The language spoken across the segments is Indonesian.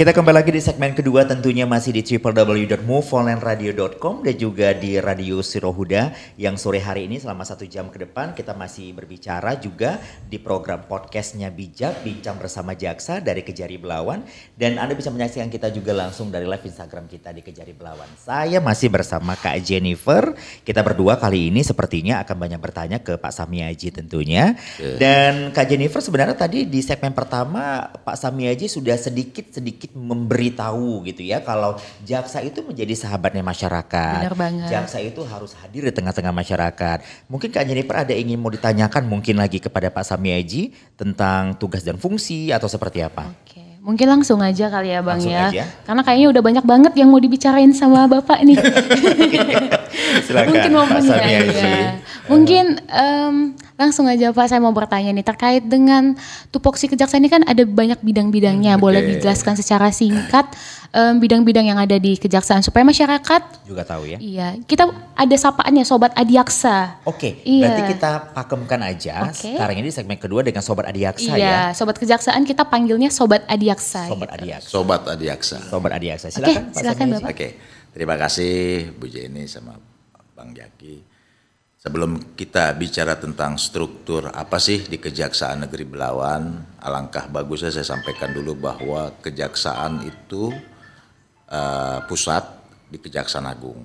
Kita kembali lagi di segmen kedua, tentunya masih di www.moveonlineradio.com dan juga di Radio Sirohuda, yang sore hari ini selama 1 jam ke depan kita masih berbicara juga di program podcastnya Bijak, Bincang Bersama Jaksa dari Kejari Belawan, dan Anda bisa menyaksikan kita juga langsung dari live Instagram kita di Kejari Belawan. Saya masih bersama Kak Jennifer, kita berdua kali ini sepertinya akan banyak bertanya ke Pak Samiaji tentunya. Dan Kak Jennifer sebenarnya tadi di segmen pertama Pak Samiaji sudah sedikit memberitahu gitu ya kalau jaksa itu menjadi sahabatnya masyarakat. Benar banget. Jaksa itu harus hadir di tengah-tengah masyarakat. Mungkin Kak Jennifer ada ingin mau ditanyakan mungkin lagi kepada Pak Samiaji tentang tugas dan fungsi atau seperti apa? Oke, mungkin langsung aja kali ya Bang Langsung ya. aja. Karena kayaknya udah banyak banget yang mau dibicarain sama Bapak nih. Silakan Mungkin Pak momennya Samiaji. ya. Mungkin langsung aja Pak, saya mau bertanya nih terkait dengan tupoksi kejaksaan ini kan ada banyak bidang-bidangnya. Boleh dijelaskan secara singkat bidang-bidang yang ada di kejaksaan supaya masyarakat Juga tahu ya. iya, kita ada sapaannya Sobat Adiaksa. Oke, Iya. berarti kita pakemkan aja Oke. sekarang ini di segmen kedua dengan Sobat Adiaksa Iya, ya. Sobat Kejaksaan kita panggilnya Sobat Adiaksa. Sobat gitu. Adiaksa. Sobat Adiaksa. Sobat Adiaksa. Oke, Silakan Pak silakan, Samiaji. Bapak. Oke, terima kasih Bu Jenny sama Bang Jaki. Sebelum kita bicara tentang struktur apa sih di Kejaksaan Negeri Belawan, alangkah bagusnya saya sampaikan dulu bahwa Kejaksaan itu pusat di Kejaksaan Agung.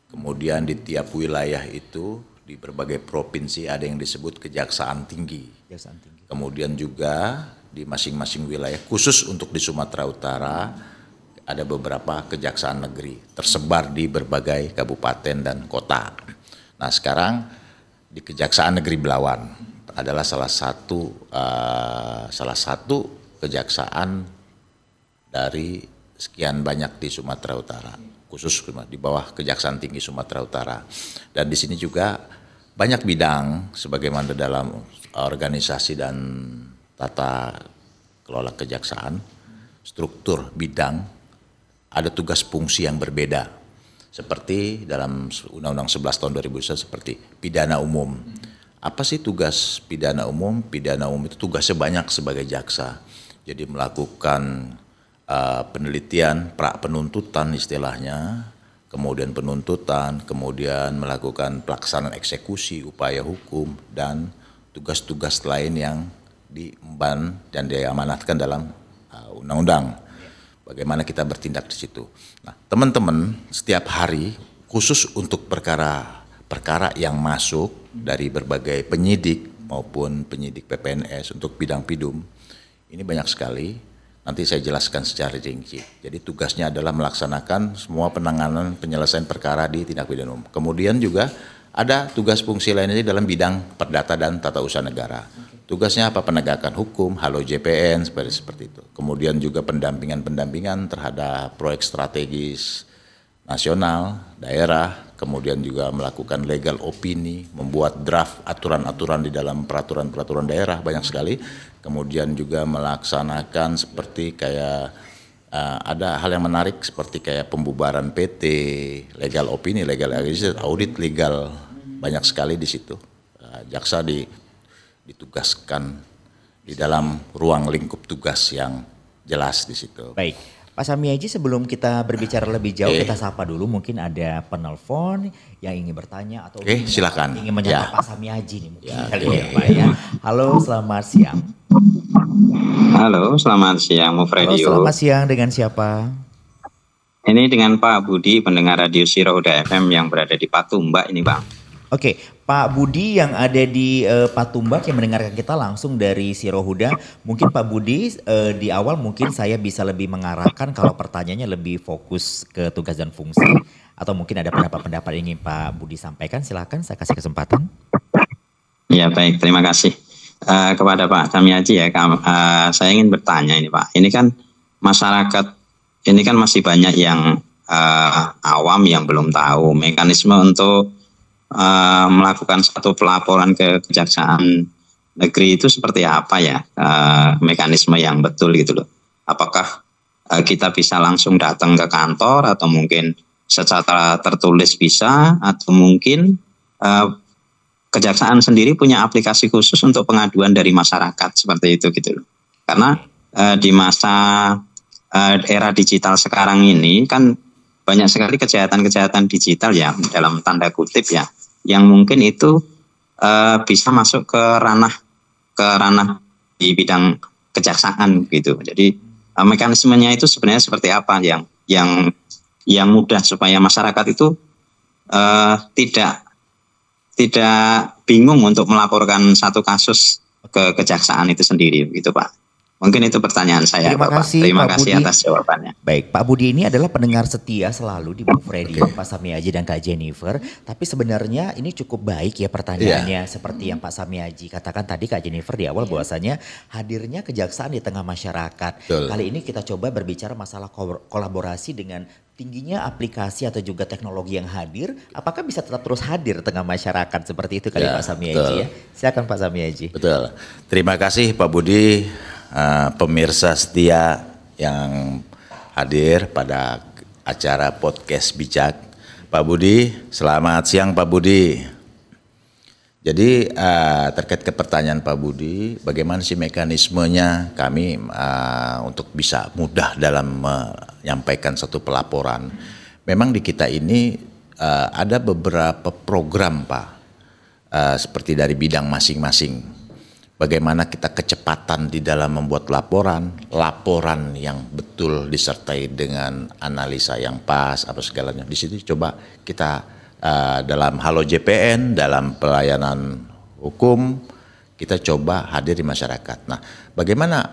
Kemudian di tiap wilayah itu di berbagai provinsi ada yang disebut Kejaksaan Tinggi. Kejaksaan Tinggi. Kemudian juga di masing-masing wilayah khusus untuk di Sumatera Utara ada beberapa kejaksaan negeri tersebar di berbagai kabupaten dan kota. Nah sekarang di Kejaksaan Negeri Belawan adalah salah satu kejaksaan dari sekian banyak di Sumatera Utara, khusus di bawah Kejaksaan Tinggi Sumatera Utara. Dan di sini juga banyak bidang sebagaimana dalam organisasi dan tata kelola kejaksaan, struktur bidang, ada tugas fungsi yang berbeda. Seperti dalam Undang-Undang 11 tahun 2001 seperti pidana umum. Apa sih tugas pidana umum? Pidana umum itu tugasnya banyak sebagai jaksa. Jadi melakukan penelitian, pra-penuntutan istilahnya, kemudian penuntutan, kemudian melakukan pelaksanaan eksekusi, upaya hukum, dan tugas-tugas lain yang diemban dan diamanatkan dalam undang-undang. Bagaimana kita bertindak di situ. Nah, teman-teman setiap hari khusus untuk perkara yang masuk dari berbagai penyidik maupun penyidik PPNS untuk bidang pidum, ini banyak sekali. Nanti saya jelaskan secara rinci. Jadi tugasnya adalah melaksanakan semua penanganan penyelesaian perkara di tindak pidana umum. Kemudian juga ada tugas fungsi lainnya dalam bidang perdata dan tata usaha negara. Tugasnya apa? Penegakan hukum, halo JPN, seperti itu. Kemudian juga pendampingan terhadap proyek strategis nasional, daerah, kemudian juga melakukan legal opini, membuat draft aturan-aturan di dalam peraturan-peraturan daerah, banyak sekali. Kemudian juga melaksanakan seperti kayak ada hal yang menarik seperti kayak pembubaran PT, legal opini, legal audit legal, banyak sekali di situ. Jaksa ditugaskan di dalam ruang lingkup tugas yang jelas di situ. Baik, Pak Samiaji sebelum kita berbicara lebih jauh kita sapa dulu, mungkin ada penelpon yang ingin bertanya atau silakan. ingin menyapa Ya. Pak Samiaji nih mungkin kali ya Pak ya. Halo, selamat siang. Halo, selamat siang Move Halo, Radio. selamat siang, dengan siapa? Ini dengan Pak Budi, pendengar Radio Sirohuda FM yang berada di Patumbak ini Bang. Oke, Pak Budi yang ada di Patumbak yang mendengarkan kita langsung dari Sirohuda. Mungkin Pak Budi di awal mungkin saya bisa lebih mengarahkan kalau pertanyaannya lebih fokus ke tugas dan fungsi. Atau mungkin ada pendapat-pendapat yang ingin Pak Budi sampaikan, silakan saya kasih kesempatan. Ya baik, terima kasih. Kepada Pak Samiaji ya, saya ingin bertanya ini Pak. Ini kan masyarakat, ini kan masih banyak yang awam yang belum tahu mekanisme untuk melakukan satu pelaporan ke Kejaksaan Negeri itu seperti apa ya, mekanisme yang betul gitu loh. Apakah kita bisa langsung datang ke kantor atau mungkin secara tertulis bisa, atau mungkin Kejaksaan sendiri punya aplikasi khusus untuk pengaduan dari masyarakat seperti itu gitu loh. Karena di masa era digital sekarang ini kan banyak sekali kejahatan-kejahatan digital ya, dalam tanda kutip ya, yang mungkin itu bisa masuk ke ranah di bidang kejaksaan gitu. Jadi mekanismenya itu sebenarnya seperti apa yang mudah supaya masyarakat itu tidak bingung untuk melaporkan satu kasus ke kejaksaan itu sendiri gitu Pak. Mungkin itu pertanyaan saya. Terima Bapak. kasih, Terima Pak kasih Budi. atas jawabannya. Baik, Pak Budi ini adalah pendengar setia selalu di Move Radio, Pak Samiaji dan Kak Jennifer. Tapi sebenarnya ini cukup baik ya pertanyaannya. Seperti yang Pak Samiaji katakan tadi, Kak Jennifer di awal bahwasanya hadirnya kejaksaan di tengah masyarakat. Betul. Kali ini kita coba berbicara masalah kolaborasi dengan tingginya aplikasi atau juga teknologi yang hadir. Apakah bisa tetap terus hadir di tengah masyarakat seperti itu kali Ya, Pak Samiaji betul. ya? Silakan Pak Samiaji. Betul. Terima kasih Pak Budi, pemirsa setia yang hadir pada acara podcast Bijak. Pak Budi, selamat siang Pak Budi. Jadi terkait ke pertanyaan Pak Budi, bagaimana sih mekanismenya kami untuk bisa mudah dalam menyampaikan satu pelaporan. Memang di kita ini ada beberapa program Pak, seperti dari bidang masing-masing. Bagaimana kita kecepatan di dalam membuat laporan yang betul disertai dengan analisa yang pas, apa segalanya. Di situ coba kita dalam Halo JPN, dalam pelayanan hukum, kita coba hadir di masyarakat. Nah, bagaimana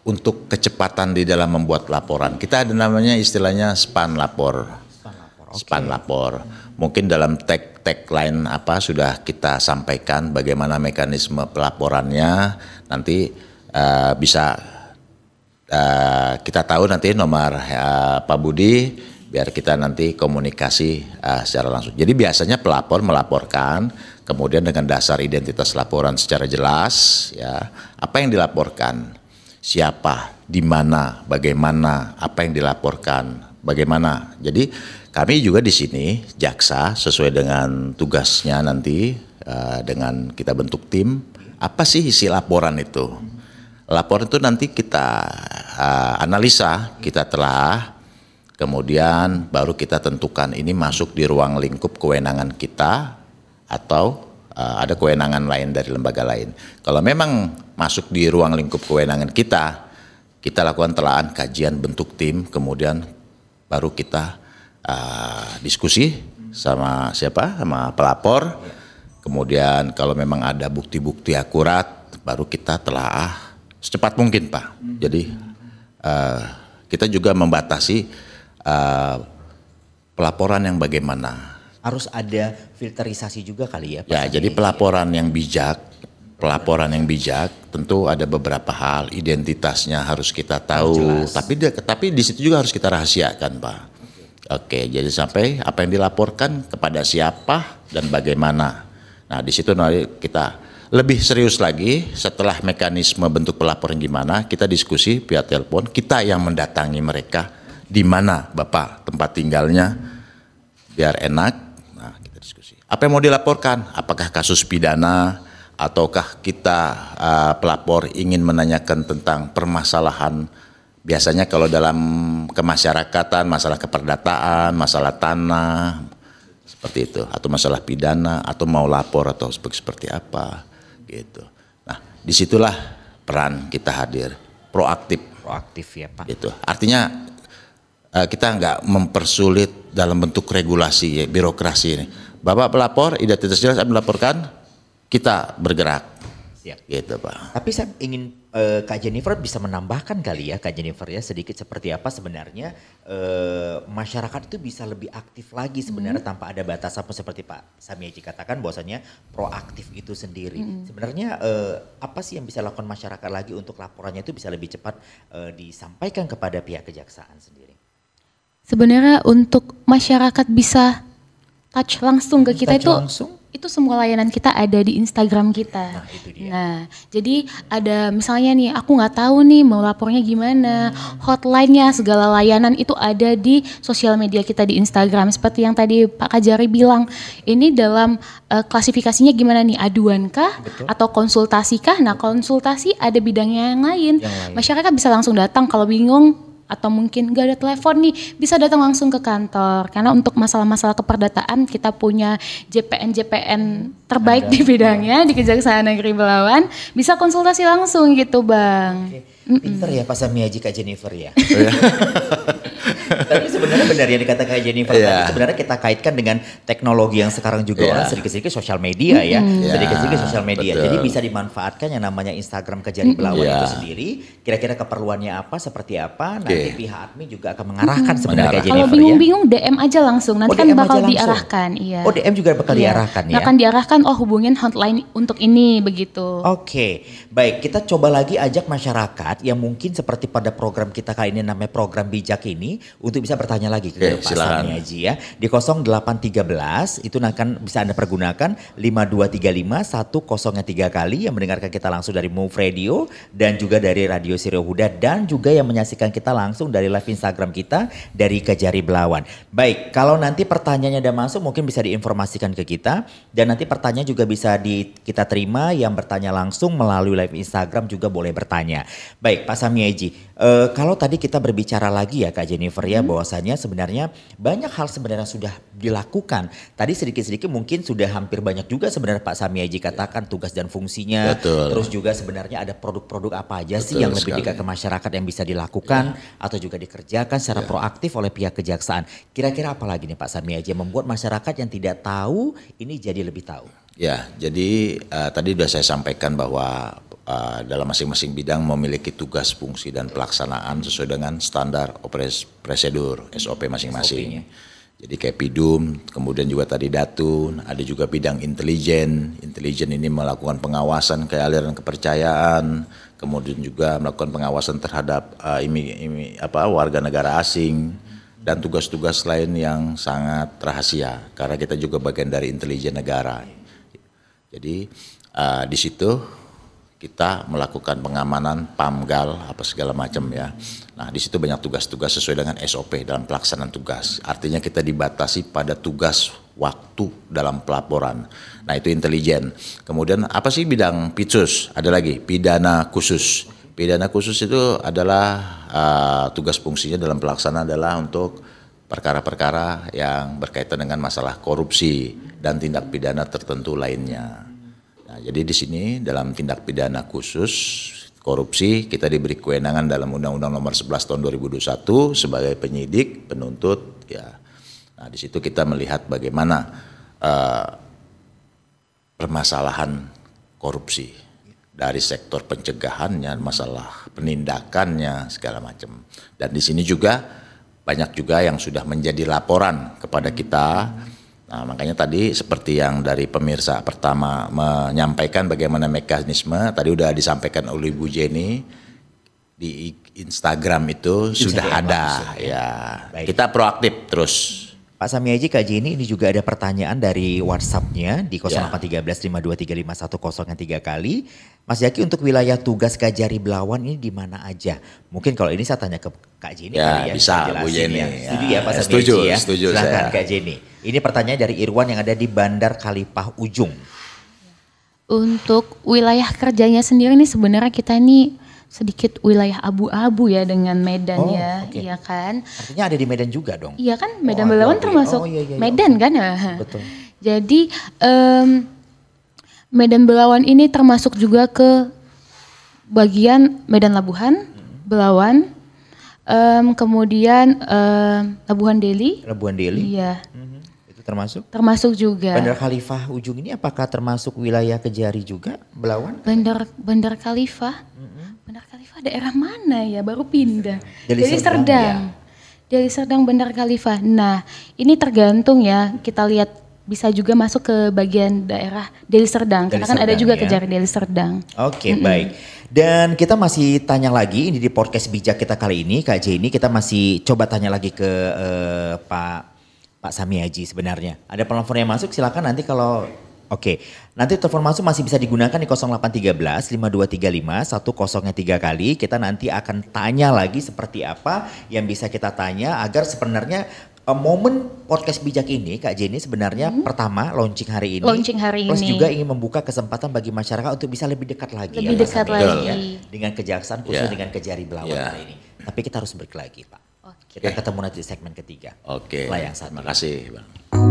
untuk kecepatan di dalam membuat laporan? Kita ada namanya istilahnya span lapor. Span lapor. Mungkin dalam tagline apa sudah kita sampaikan bagaimana mekanisme pelaporannya. Nanti bisa kita tahu nanti nomor Pak Budi biar kita nanti komunikasi secara langsung. Jadi biasanya pelapor melaporkan, kemudian dengan dasar identitas laporan secara jelas, ya apa yang dilaporkan, siapa, di mana, bagaimana, apa yang dilaporkan, bagaimana. Jadi kami juga di sini jaksa sesuai dengan tugasnya nanti dengan kita bentuk tim. Apa sih isi laporan itu? Laporan itu nanti kita analisa, kita telah, kemudian baru kita tentukan ini masuk di ruang lingkup kewenangan kita atau ada kewenangan lain dari lembaga lain. Kalau memang masuk di ruang lingkup kewenangan kita lakukan telaah kajian bentuk tim, kemudian baru kita diskusi sama siapa, sama pelapor. Kemudian kalau memang ada bukti-bukti akurat, baru kita telaah secepat mungkin Pak. Jadi kita juga membatasi pelaporan yang bagaimana. Harus ada filterisasi juga kali ya Pak Ya, Samiaji. jadi pelaporan yang bijak tentu ada beberapa hal, identitasnya harus kita tahu. Tapi di situ juga harus kita rahasiakan Pak. Oke, jadi sampai apa yang dilaporkan kepada siapa dan bagaimana. Nah, di situ nanti kita lebih serius lagi setelah mekanisme bentuk pelaporan gimana, kita diskusi via telepon, kita yang mendatangi mereka, di mana Bapak tempat tinggalnya, biar enak. Nah, kita diskusi. Apa yang mau dilaporkan? Apakah kasus pidana ataukah kita pelapor ingin menanyakan tentang permasalahan. Biasanya kalau dalam kemasyarakatan, masalah keperdataan, masalah tanah, seperti itu. Atau masalah pidana, atau mau lapor atau seperti apa, gitu. Nah, disitulah peran kita hadir, proaktif. Proaktif ya Pak. Gitu. Artinya kita nggak mempersulit dalam bentuk regulasi, birokrasi ini. Bapak pelapor, identitas jelas, melaporkan, kita bergerak. Siap. Gitu Pak. Tapi saya ingin Kak Jennifer bisa menambahkan kali ya Kak Jennifer ya sedikit seperti apa sebenarnya masyarakat itu bisa lebih aktif lagi sebenarnya tanpa ada batasan seperti Pak Samiaji katakan bahwasanya proaktif itu sendiri. Sebenarnya apa sih yang bisa lakukan masyarakat lagi untuk laporannya itu bisa lebih cepat disampaikan kepada pihak kejaksaan sendiri? Sebenarnya untuk masyarakat bisa touch langsung ke kita Touch itu langsung? Itu semua layanan kita ada di Instagram kita. Nah, itu dia. Nah, jadi ada misalnya nih, aku nggak tahu nih mau lapornya gimana, hotline-nya, segala layanan itu ada di sosial media kita di Instagram. Seperti yang tadi Pak Kajari bilang, ini dalam klasifikasinya gimana nih, aduan kah atau konsultasi kah? Nah, konsultasi ada bidangnya yang lain. Masyarakat bisa langsung datang kalau bingung atau mungkin gak ada telepon nih, bisa datang langsung ke kantor. Karena untuk masalah-masalah keperdataan kita punya JPN terbaik di bidangnya di Kejaksaan Negeri Belawan, bisa konsultasi langsung gitu Bang. Pinter ya Pak Samiaji, Kak Jennifer ya. Tapi sebenarnya benar yang dikatakan Kak Jennifer tadi, sebenarnya kita kaitkan dengan teknologi yang sekarang juga orang sedikit-sedikit sosial media ya. Sedikit-sedikit sosial media. Betul. Jadi bisa dimanfaatkan yang namanya Instagram Kejari Belawan itu sendiri. Kira-kira keperluannya apa, seperti apa. Nanti pihak admin juga akan mengarahkan sebenarnya Kak Jennifer. Kalau bingung-bingung DM aja langsung, nanti kan DM bakal aja langsung. diarahkan. Iya. Oh DM juga bakal diarahkan ya? Akan diarahkan, oh hubungin hotline untuk ini, begitu. Oke, baik, kita coba lagi ajak masyarakat yang mungkin seperti pada program kita kali ini namanya program bijak ini untuk bisa bertanya lagi ke Pak Samiaji ya. Di 0813 itu akan bisa Anda pergunakan 5235 103 kali yang mendengarkan kita langsung dari Move Radio dan juga dari Radio Siro Huda dan juga yang menyaksikan kita langsung dari live Instagram kita dari Kejari Belawan. Baik, kalau nanti pertanyaannya ada masuk mungkin bisa diinformasikan ke kita dan nanti pertanyaan juga bisa kita terima, yang bertanya langsung melalui live Instagram juga boleh bertanya. Baik Pak Samiaji, kalau tadi kita berbicara lagi ya Kak Jennifer ya bahwasanya sebenarnya banyak hal sebenarnya sudah dilakukan. Tadi sedikit-sedikit mungkin sudah hampir banyak juga sebenarnya Pak Samiaji katakan tugas dan fungsinya. Betul. Terus juga sebenarnya ada produk-produk apa aja sih yang lebih dekat ke masyarakat yang bisa dilakukan atau juga dikerjakan secara proaktif oleh pihak kejaksaan. Kira-kira apa lagi nih Pak Samiaji yang membuat masyarakat yang tidak tahu ini jadi lebih tahu? Ya, jadi tadi sudah saya sampaikan bahwa dalam masing-masing bidang memiliki tugas, fungsi, dan pelaksanaan sesuai dengan standar prosedur SOP masing-masing. Jadi kayak PIDUM, kemudian juga tadi Datun, ada juga bidang intelijen. Intelijen ini melakukan pengawasan ke aliran kepercayaan, kemudian juga melakukan pengawasan terhadap warga negara asing dan tugas-tugas lain yang sangat rahasia karena kita juga bagian dari intelijen negara. Jadi di situ kita melakukan pengamanan PAMGAL apa segala macam ya. Nah di situ banyak tugas-tugas sesuai dengan SOP dalam pelaksanaan tugas. Artinya kita dibatasi pada tugas waktu dalam pelaporan. Nah itu intelijen. Kemudian apa sih bidang PIDSUS? Ada lagi pidana khusus. Pidana khusus itu adalah tugas fungsinya dalam pelaksanaan adalah untuk perkara-perkara yang berkaitan dengan masalah korupsi dan tindak pidana tertentu lainnya. Nah, jadi di sini dalam tindak pidana khusus korupsi kita diberi kewenangan dalam Undang-Undang Nomor 11 Tahun 2021 sebagai penyidik, penuntut ya. Nah, di situ kita melihat bagaimana permasalahan korupsi dari sektor pencegahannya, masalah penindakannya segala macam. Dan di sini juga banyak juga yang sudah menjadi laporan kepada kita. Nah, makanya tadi seperti yang dari pemirsa pertama menyampaikan bagaimana mekanisme, tadi udah disampaikan oleh Ibu Jenny di Instagram itu sudah ada ya. Baik. Kita proaktif terus. Pak Samiaji, Kak Jenny, ini juga ada pertanyaan dari WhatsApp-nya di 0813 5235 103 kali. Mas Zaki, untuk wilayah tugas Kejari Belawan ini di mana aja? Mungkin kalau ini saya tanya ke Kak Jenny kali ya. Bisa Bu Jenny. Ya. Setuju ya Pak Samiaji ya? Setuju Silakan saya. Kak Jenny. Ini pertanyaan dari Irwan yang ada di Bandar Kalipah Ujung. Untuk wilayah kerjanya sendiri nih sebenarnya kita nih sedikit wilayah abu-abu ya dengan Medan iya kan? Artinya ada di Medan juga dong? Iya kan, Medan Belawan termasuk iya, Medan kan ya? Betul. Jadi Medan Belawan ini termasuk juga ke bagian Medan Labuhan, Belawan, kemudian Labuhan Deli. Labuhan Deli? Iya. Itu termasuk? Termasuk juga. Bandar Khalifah Ujung ini apakah termasuk wilayah Kejari juga, Belawan? Bandar Khalifah. Bandar Khalifah daerah mana ya? Baru pindah. Deli Serdang. Deli Serdang Bandar Khalifah. Nah, ini tergantung ya. Kita lihat bisa juga masuk ke bagian daerah Deli Serdang. Karena kan ada juga Kejari Deli Serdang. Oke, baik. Dan kita masih tanya lagi ini di podcast bijak kita kali ini, Kak Jenny, kita masih coba tanya lagi ke Pak Samiaji sebenarnya. Ada penelpon yang masuk, silakan nanti kalau Oke, nanti telepon masuk masih bisa digunakan di 0813 5235 10-nya 3 kali. Kita nanti akan tanya lagi seperti apa yang bisa kita tanya agar sebenarnya momen podcast bijak ini Kak Jenny sebenarnya pertama launching hari ini. Launching hari plus ini. juga ingin membuka kesempatan bagi masyarakat untuk bisa lebih dekat lagi. Lebih dekat Mas Amin, lagi. ya, dengan kejaksaan khusus Ya. dengan Kejari Belawan Ya. hari ini. Tapi kita harus break lagi Pak. Oke. Kita ketemu nanti di segmen ketiga. Oke, Setelah yang satu. terima kasih Bang.